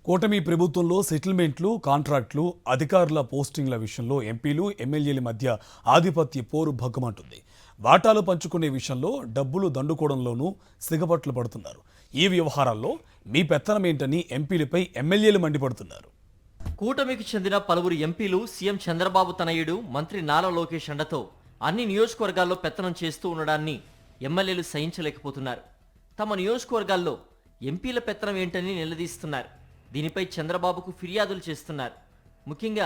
కూటమి ప్రభుత్వంలో సెటిల్మెంట్లు, కాంట్రాక్టులు, అధికారుల పోస్టింగ్ల విషయంలో ఎంపీలు, ఎమ్మెల్యేల మధ్య ఆధిపత్య పోరు భగ్గుమంటుంది. వాటాలు పంచుకునే విషయంలో డబ్బులు దండుకోవడంలోనూ సిగపట్లు పడుతున్నారు. ఈ వ్యవహారాల్లో మీ పెత్తనమేంటని ఎంపీలపై ఎమ్మెల్యేలు మండిపడుతున్నారు. కూటమికి చెందిన పలువురు ఎంపీలు సీఎం చంద్రబాబు తనయుడు మంత్రి నారా లోకేష్ అండతో అన్ని నియోజకవర్గాల్లో పెత్తనం చేస్తూ ఉండడాన్ని ఎమ్మెల్యేలు సహించలేకపోతున్నారు. తమ నియోజకవర్గాల్లో ఎంపీల పెత్తనం ఏంటని నిలదీస్తున్నారు. దీనిపై చంద్రబాబుకు ఫిర్యాదులు చేస్తున్నారు. ముఖ్యంగా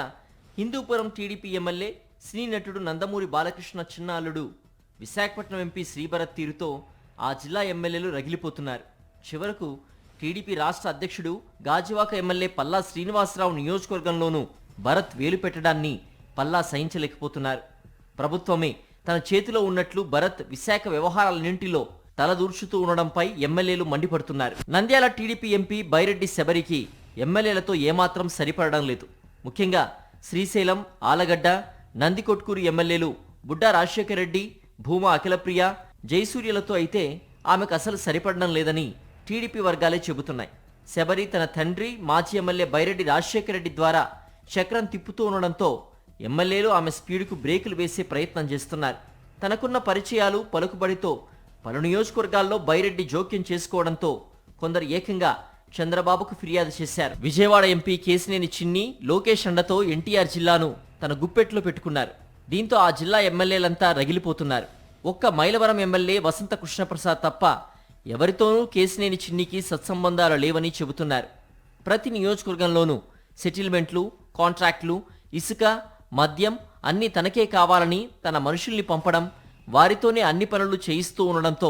హిందూపురం టీడీపీ ఎమ్మెల్యే సినీ నటుడు నందమూరి బాలకృష్ణ చిన్న అల్లుడు విశాఖపట్నం ఎంపీ శ్రీభరత్ తీరుతో ఆ జిల్లా ఎమ్మెల్యేలు రగిలిపోతున్నారు. చివరకు టీడీపీ రాష్ట్ర అధ్యక్షుడు గాజువాక ఎమ్మెల్యే పల్లా శ్రీనివాసరావు నియోజకవర్గంలోనూ భరత్ వేలు పెట్టడాన్ని పల్లా సహించలేకపోతున్నారు. ప్రభుత్వమే తన చేతిలో ఉన్నట్లు భరత్ విశాఖ వ్యవహారాలన్నింటిలో తలదూర్చుతూ ఉండడంపై ఎమ్మెల్యేలు మండిపడుతున్నారు. నంద్యాల టీడీపీ ఎంపీ బైరెడ్డి శబరికి ఎమ్మెల్యేలతో ఏమాత్రం సరిపడడం లేదు. ముఖ్యంగా శ్రీశైలం, ఆలగడ్డ, నందికొట్కూరు ఎమ్మెల్యేలు బుడ్డా రాజశేఖర రెడ్డి, భూమా అఖిలప్రియ, జయసూర్యలతో అయితే ఆమెకు అసలు సరిపడడం లేదని టీడీపీ వర్గాలే చెబుతున్నాయి. శబరి తన తండ్రి మాజీ ఎమ్మెల్యే బైరెడ్డి రాజశేఖర రెడ్డి ద్వారా చక్రం తిప్పుతూ ఉండడంతో ఎమ్మెల్యేలు ఆమె స్పీడ్కు బ్రేకులు వేసే ప్రయత్నం చేస్తున్నారు. తనకున్న పరిచయాలు, పలుకుబడితో పలు నియోజకవర్గాల్లో బైరెడ్డి జోక్యం చేసుకోవడంతో కొందరు ఏకంగా చంద్రబాబుకు ఫిర్యాదు చేశారు. విజయవాడ ఎంపీ కేసినేని చిన్ని లోకేష్ అండతో ఎన్టీఆర్ జిల్లాను తన గుప్పెట్లో పెట్టుకున్నారు. దీంతో ఆ జిల్లా ఎమ్మెల్యేలంతా రగిలిపోతున్నారు. ఒక్క మైలవరం ఎమ్మెల్యే వసంత కృష్ణప్రసాద్ తప్ప ఎవరితోనూ కేసినేని చిన్నికి సత్సంబంధాలు లేవని చెబుతున్నారు. ప్రతి నియోజకవర్గంలోనూ సెటిల్మెంట్లు, కాంట్రాక్టులు, ఇసుక, మద్యం అన్నీ తనకే కావాలని తన మనుషుల్ని పంపడం, వారితోనే అన్ని పనులు చేయిస్తూ ఉండడంతో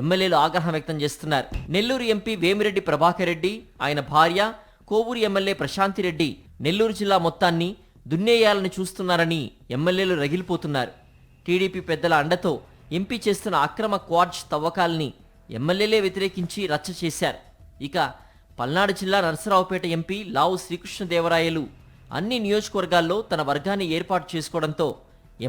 ఎమ్మెల్యేలు ఆగ్రహం వ్యక్తం చేస్తున్నారు. నెల్లూరు ఎంపీ వేమిరెడ్డి ప్రభాకర్ రెడ్డి, ఆయన భార్య, కోవూరు ఎమ్మెల్యే ప్రశాంతిరెడ్డి నెల్లూరు జిల్లా మొత్తాన్ని దున్నేయాలని చూస్తున్నారని ఎమ్మెల్యేలు రగిలిపోతున్నారు. టీడీపీ పెద్దల అండతో ఎంపీ చేస్తున్న అక్రమ క్వార్జ్ తవ్వకాలని ఎమ్మెల్యేలే వ్యతిరేకించి రచ్చ చేశారు. ఇక పల్నాడు జిల్లా నరసరావుపేట ఎంపీ లావు శ్రీకృష్ణదేవరాయలు అన్ని నియోజకవర్గాల్లో తన వర్గాన్ని ఏర్పాటు చేసుకోవడంతో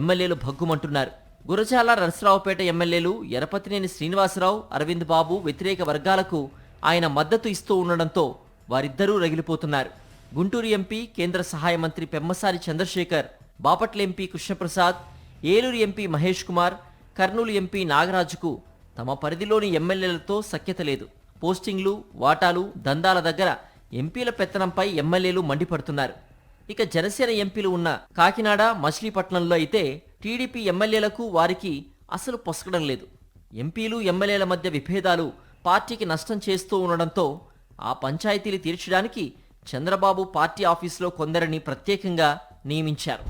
ఎమ్మెల్యేలు భగ్గుమంటున్నారు. గురజాల, నరసరావుపేట ఎమ్మెల్యేలు ఎరపతినేని శ్రీనివాసరావు, అరవింద్ బాబు వ్యతిరేక వర్గాలకు ఆయన మద్దతు ఇస్తూ ఉండడంతో వారిద్దరూ రగిలిపోతున్నారు. గుంటూరు ఎంపీ, కేంద్ర సహాయ మంత్రి Pemmasani Chandrasekhar, Bapatla MP Krishnaprasad, Eluru MP Mahesh Kumar, Kurnool MP నాగరాజుకు తమ పరిధిలోని ఎమ్మెల్యేలతో సఖ్యత లేదు. పోస్టింగ్లు, వాటాలు, దందాల దగ్గర ఎంపీల పెత్తనంపై ఎమ్మెల్యేలు మండిపడుతున్నారు. ఇక జనసేన ఎంపీలు ఉన్న కాకినాడ, మచిలీపట్నంలో అయితే టీడీపీ ఎమ్మెల్యేలకు వారికి అసలు పొసగడం లేదు. ఎంపీలు, ఎమ్మెల్యేల మధ్య విభేదాలు పార్టీకి నష్టం చేస్తూ ఉండడంతో ఆ పంచాయతీలు తీర్చడానికి చంద్రబాబు పార్టీ ఆఫీసులో కొందరిని ప్రత్యేకంగా నియమించారు.